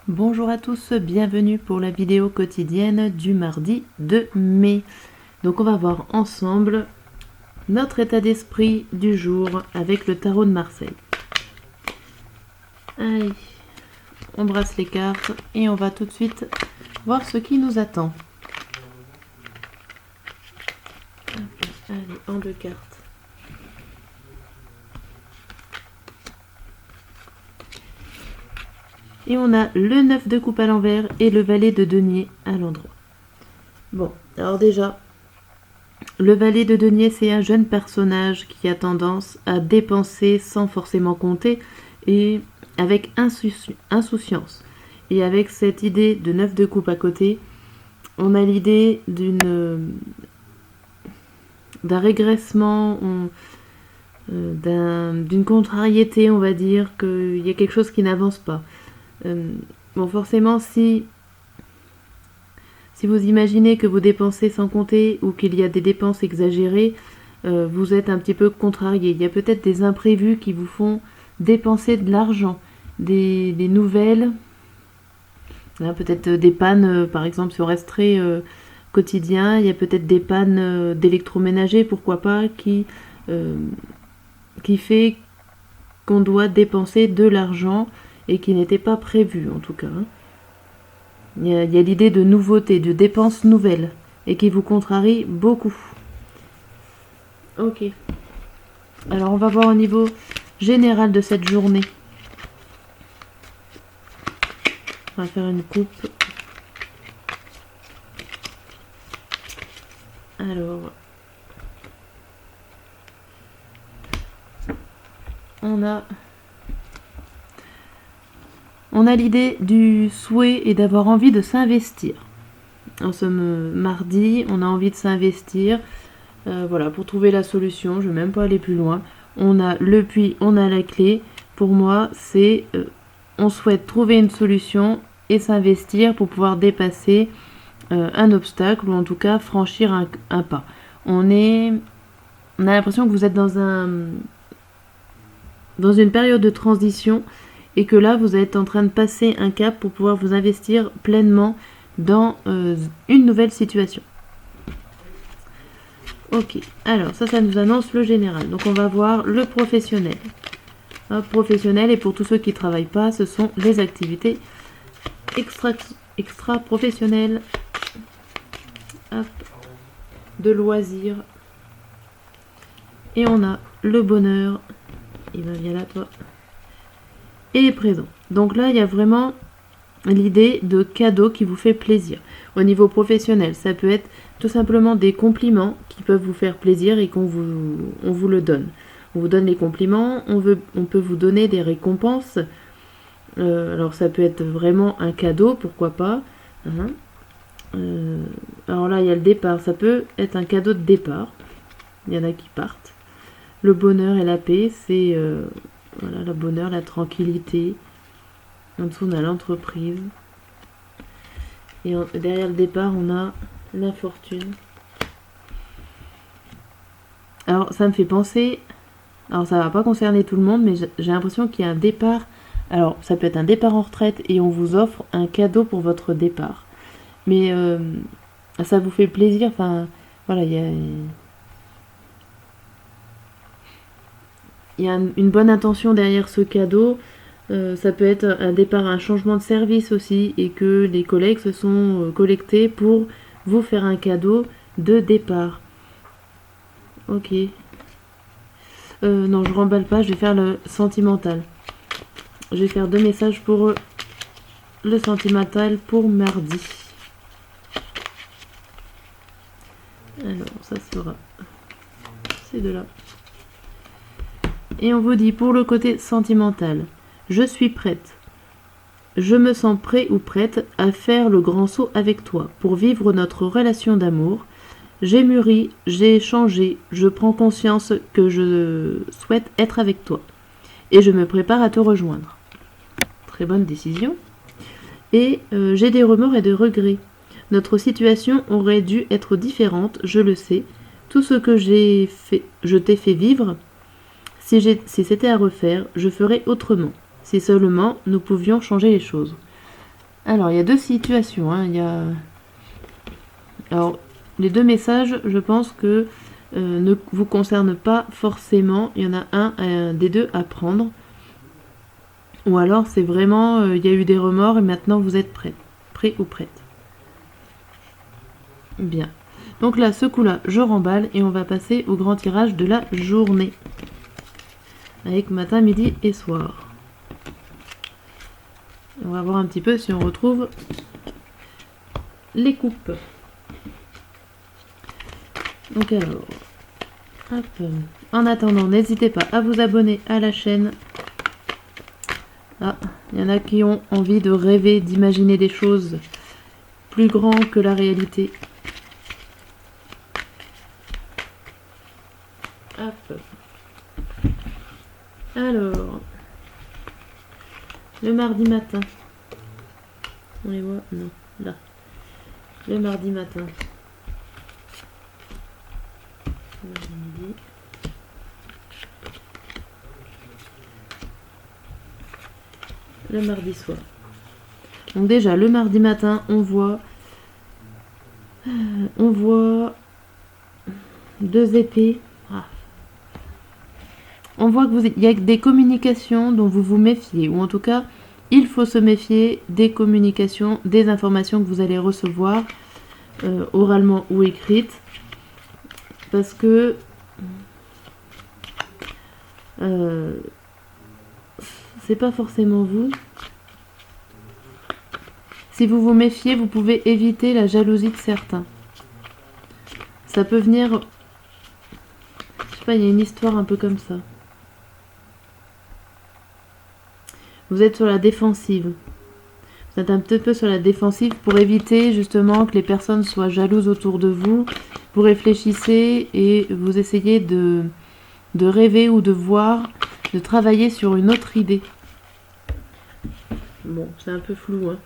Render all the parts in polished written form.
Bonjour à tous, bienvenue pour la vidéo quotidienne du mardi 2 mai. Donc on va voir ensemble notre état d'esprit du jour avec le tarot de Marseille. Allez, on brasse les cartes et on va tout de suite voir ce qui nous attend. Allez, en deux cartes. Et on a le 9 de coupe à l'envers et le valet de denier à l'endroit. Bon, alors déjà, le valet de denier, c'est un jeune personnage qui a tendance à dépenser sans forcément compter et avec insouciance. Et avec cette idée de 9 de coupe à côté, on a l'idée d'un régressement, d'une contrariété, on va dire, qu'il y a quelque chose qui n'avance pas. Bon, forcément, si vous imaginez que vous dépensez sans compter ou qu'il y a des dépenses exagérées, vous êtes un petit peu contrarié. Il y a peut-être des imprévus qui vous font dépenser de l'argent, des nouvelles, peut-être des pannes, par exemple sur Estrée quotidien, il y a peut-être des pannes d'électroménager, pourquoi pas, qui fait qu'on doit dépenser de l'argent et qui n'était pas prévu en tout cas. Il y a l'idée de nouveauté, de dépenses nouvelles et qui vous contrarie beaucoup. Ok. Alors on va voir au niveau général de cette journée. On va faire une coupe. Alors, on a l'idée du souhait et d'avoir envie de s'investir. En ce mardi, on a envie de s'investir. Voilà, pour trouver la solution, je ne vais même pas aller plus loin. On a le puits, on a la clé. Pour moi, c'est on souhaite trouver une solution et s'investir pour pouvoir dépasser un obstacle ou en tout cas franchir un pas. On a l'impression que vous êtes dans une période de transition et que là vous êtes en train de passer un cap pour pouvoir vous investir pleinement dans une nouvelle situation. Ok, alors ça nous annonce le général. Donc on va voir le professionnel. Professionnel, et pour tous ceux qui ne travaillent pas, ce sont les activités extra professionnelles. Hop, de loisirs. Et on a le bonheur. Il va bien là, toi. Et les présents. Donc là, il y a vraiment l'idée de cadeau qui vous fait plaisir. Au niveau professionnel, ça peut être tout simplement des compliments qui peuvent vous faire plaisir et on vous le donne. On vous donne les compliments, on peut vous donner des récompenses. Alors ça peut être vraiment un cadeau, pourquoi pas. Alors là, il y a le départ. Ça peut être un cadeau de départ. Il y en a qui partent. Le bonheur et la paix, c'est voilà, le bonheur, la tranquillité. En dessous, on a l'entreprise. Et derrière le départ, on a l'infortune. Alors, ça me fait penser... Alors, ça va pas concerner tout le monde, mais j'ai l'impression qu'il y a un départ... Alors, ça peut être un départ en retraite et on vous offre un cadeau pour votre départ. Mais ça vous fait plaisir. Enfin, voilà, il y a une bonne intention derrière ce cadeau. Ça peut être un départ, un changement de service aussi, et que les collègues se sont collectés pour vous faire un cadeau de départ. Ok. Non, je remballe pas, je vais faire le sentimental. Je vais faire 2 messages pour le sentimental pour mardi. Alors, ça sera ces deux-là. Et on vous dit pour le côté sentimental, je suis prête. Je me sens prêt ou prête à faire le grand saut avec toi pour vivre notre relation d'amour. J'ai mûri, j'ai changé, je prends conscience que je souhaite être avec toi. Et je me prépare à te rejoindre. Très bonne décision. Et j'ai des remords et des regrets. Notre situation aurait dû être différente, je le sais. Tout ce que je t'ai fait vivre, si c'était à refaire, je ferais autrement. Si seulement nous pouvions changer les choses. Alors, il y a deux situations. Hein. Il y a... Alors, les deux messages, je pense que ne vous concernent pas forcément. Il y en a un des deux à prendre. Ou alors, c'est vraiment, il y a eu des remords et maintenant vous êtes prêt ou prête. Bien. Donc là, ce coup-là, je remballe et on va passer au grand tirage de la journée. Avec matin, midi et soir. On va voir un petit peu si on retrouve les coupes. Donc alors, hop. En attendant, n'hésitez pas à vous abonner à la chaîne. Ah, il y en a qui ont envie de rêver, d'imaginer des choses plus grandes que la réalité. Hop. Alors, le mardi matin. On les voit? Non, là. Le mardi matin. Midi. Le mardi soir. Donc déjà, le mardi matin, on voit deux épées. Ah. On voit qu'il y a des communications dont vous vous méfiez, ou en tout cas, il faut se méfier des communications, des informations que vous allez recevoir, oralement ou écrites, parce que c'est pas forcément vous. Si vous vous méfiez, vous pouvez éviter la jalousie de certains. Ça peut venir... Je sais pas, il y a une histoire un peu comme ça. Vous êtes sur la défensive. Vous êtes un petit peu sur la défensive pour éviter justement que les personnes soient jalouses autour de vous. Vous réfléchissez et vous essayez de rêver ou de voir, de travailler sur une autre idée. Bon, c'est un peu flou, hein.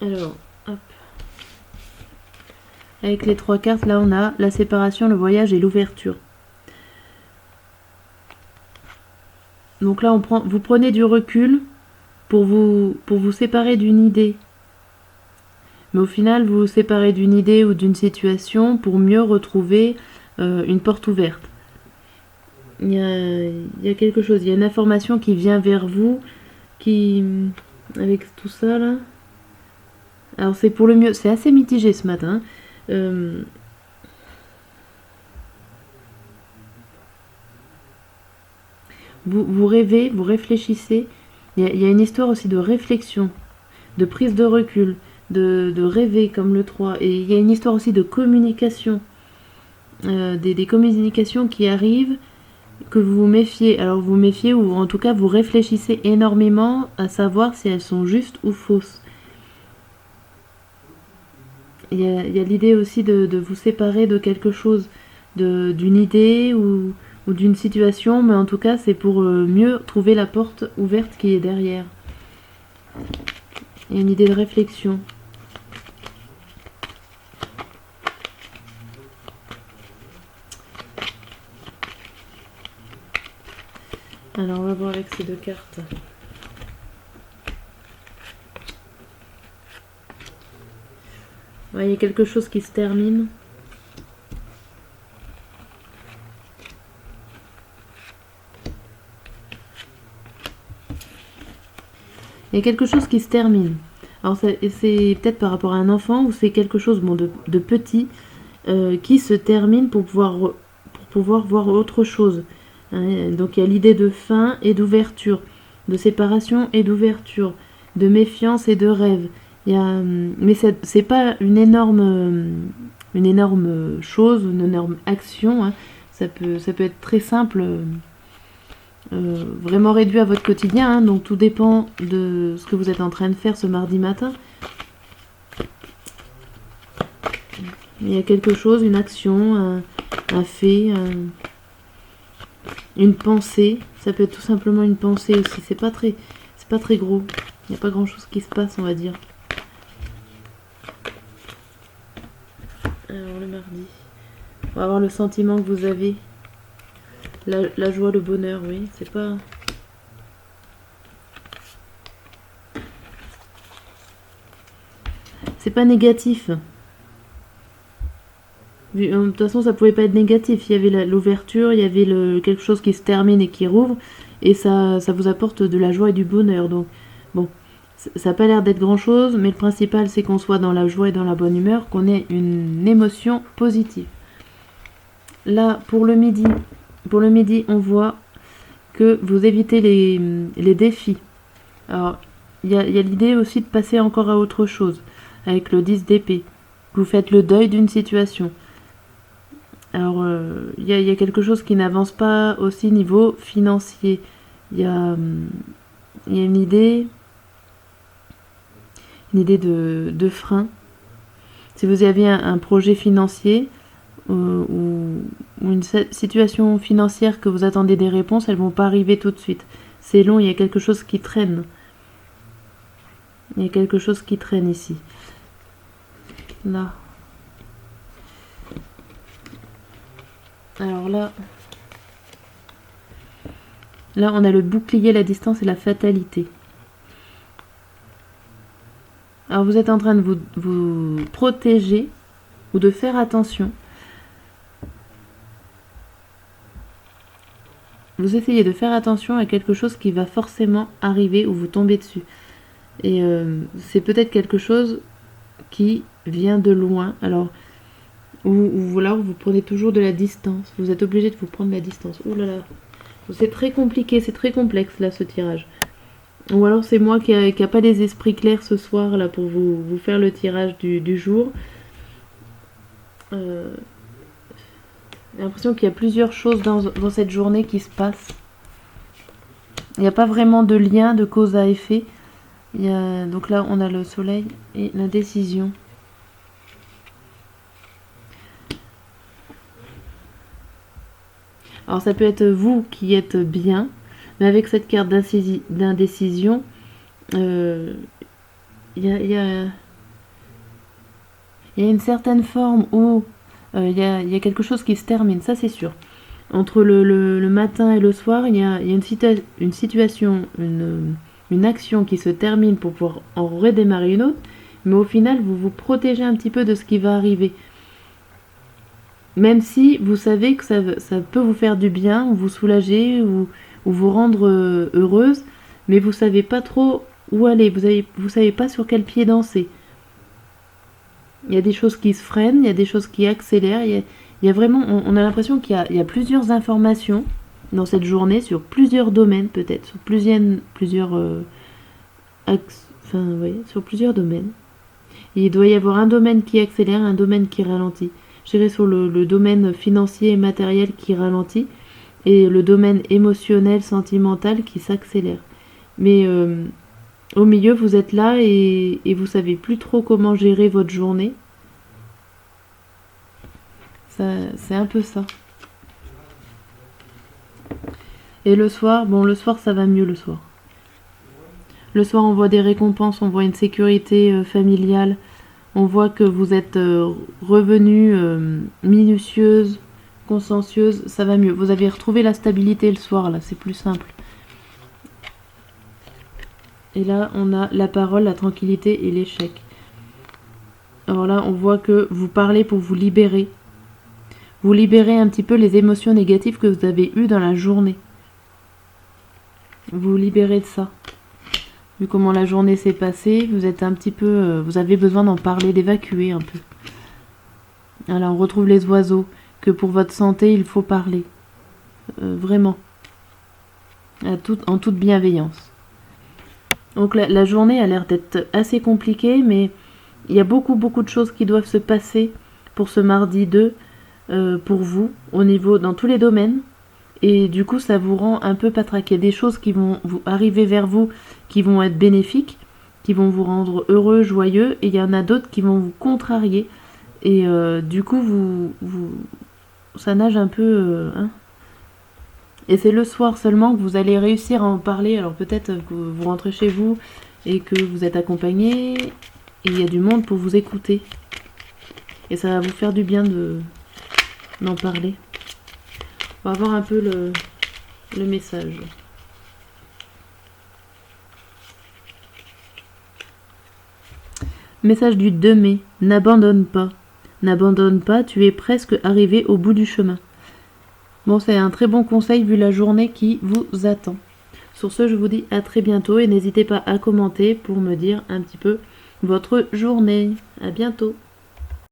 Alors, hop. Avec les trois cartes, là on a la séparation, le voyage et l'ouverture. Donc là, vous prenez du recul pour vous séparer d'une idée. Mais au final, vous vous séparez d'une idée ou d'une situation pour mieux retrouver une porte ouverte. Il y a quelque chose, il y a une information qui vient vers vous, avec tout ça là. Alors c'est pour le mieux, c'est assez mitigé ce matin. Vous rêvez, vous réfléchissez. Il y a une histoire aussi de réflexion, de prise de recul, de rêver comme le 3. Et il y a une histoire aussi de communication. Des communications qui arrivent, que vous vous méfiez. Alors vous méfiez ou en tout cas vous réfléchissez énormément à savoir si elles sont justes ou fausses. Il y a l'idée aussi de vous séparer de quelque chose, d'une idée ou d'une situation, mais en tout cas c'est pour mieux trouver la porte ouverte qui est derrière. Il y a une idée de réflexion. Alors on va voir avec ces deux cartes. Ouais, il y a quelque chose qui se termine. Il y a quelque chose qui se termine. Alors c'est peut-être par rapport à un enfant ou c'est quelque chose de petit qui se termine pour pouvoir voir autre chose. Hein, donc il y a l'idée de fin et d'ouverture, de séparation et d'ouverture, de méfiance et de rêve. Mais c'est pas une énorme chose, une énorme action. Hein. Ça peut être très simple, vraiment réduit à votre quotidien. Hein. Donc tout dépend de ce que vous êtes en train de faire ce mardi matin. Il y a quelque chose, une action, un fait, une pensée. Ça peut être tout simplement une pensée aussi. C'est pas très gros. Il n'y a pas grand chose qui se passe, on va dire. Alors le mardi, on va voir le sentiment que vous avez. La joie, le bonheur, oui, c'est pas... C'est pas négatif. De toute façon, ça pouvait pas être négatif. Il y avait l'ouverture, il y avait quelque chose qui se termine et qui rouvre. Et ça vous apporte de la joie et du bonheur. Donc, bon, ça n'a pas l'air d'être grand-chose. Mais le principal, c'est qu'on soit dans la joie et dans la bonne humeur, qu'on ait une émotion positive. Là, pour le midi, on voit que vous évitez les défis. Alors, il y a l'idée aussi de passer encore à autre chose, avec le 10 d'épée. Vous faites le deuil d'une situation. Alors, il y a quelque chose qui n'avance pas aussi niveau financier. Il y a une idée de frein. Si vous avez un projet financier ou une situation financière que vous attendez des réponses, elles ne vont pas arriver tout de suite. C'est long, il y a quelque chose qui traîne. Il y a quelque chose qui traîne ici. Là. Alors là, on a le bouclier, la distance et la fatalité. Alors vous êtes en train de vous protéger ou de faire attention. Vous essayez de faire attention à quelque chose qui va forcément arriver ou vous tomber dessus. Et c'est peut-être quelque chose qui vient de loin. Alors, ou là, vous prenez toujours de la distance. Vous êtes obligé de vous prendre de la distance. Ouh là là. C'est très compliqué, c'est très complexe là ce tirage. Ou alors c'est moi qui a pas les esprits clairs ce soir là pour vous faire le tirage du jour. J'ai l'impression qu'il y a plusieurs choses dans cette journée qui se passent. Il n'y a pas vraiment de lien, de cause à effet. Donc là on a le soleil et la décision. Alors ça peut être vous qui êtes bien, mais avec cette carte d'indécision, il y a une certaine forme où il y a quelque chose qui se termine, ça c'est sûr. Entre le matin et le soir, il y a une situation, une action qui se termine pour pouvoir en redémarrer une autre, mais au final vous vous protégez un petit peu de ce qui va arriver. Même si vous savez que ça peut vous faire du bien, ou vous soulager, ou vous rendre heureuse, mais vous savez pas trop où aller, vous savez pas sur quel pied danser. Il y a des choses qui se freinent, il y a des choses qui accélèrent, il y a vraiment, on a l'impression qu'il y a plusieurs informations dans cette journée, sur plusieurs domaines peut-être, sur plusieurs sur plusieurs domaines. Et il doit y avoir un domaine qui accélère, un domaine qui ralentit. Je dirais sur le domaine financier et matériel qui ralentit et le domaine émotionnel, sentimental qui s'accélère. Mais au milieu, vous êtes là et vous savez plus trop comment gérer votre journée. C'est un peu ça. Et le soir, ça va mieux le soir. Le soir, on voit des récompenses, on voit une sécurité familiale. On voit que vous êtes revenue minutieuse, consciencieuse, ça va mieux. Vous avez retrouvé la stabilité le soir, là, c'est plus simple. Et là, on a la parole, la tranquillité et l'échec. Alors là, on voit que vous parlez pour vous libérer. Vous libérez un petit peu les émotions négatives que vous avez eues dans la journée. Vous vous libérez de ça. Vu comment la journée s'est passée, vous êtes un petit peu... vous avez besoin d'en parler, d'évacuer un peu. Alors on retrouve les oiseaux, que pour votre santé, il faut parler. Vraiment. En toute bienveillance. Donc la journée a l'air d'être assez compliquée, mais il y a beaucoup de choses qui doivent se passer pour ce mardi 2, pour vous, dans tous les domaines. Et du coup, ça vous rend un peu patraque. Il y a des choses qui vont vous arriver vers vous, qui vont être bénéfiques, qui vont vous rendre heureux, joyeux. Et il y en a d'autres qui vont vous contrarier. Et du coup, ça nage un peu... Et c'est le soir seulement que vous allez réussir à en parler. Alors peut-être que vous rentrez chez vous et que vous êtes accompagné et il y a du monde pour vous écouter. Et ça va vous faire du bien d'en parler. On va voir un peu le message. Message du 2 mai. N'abandonne pas. N'abandonne pas, tu es presque arrivé au bout du chemin. Bon, c'est un très bon conseil vu la journée qui vous attend. Sur ce, je vous dis à très bientôt et n'hésitez pas à commenter pour me dire un petit peu votre journée. À bientôt.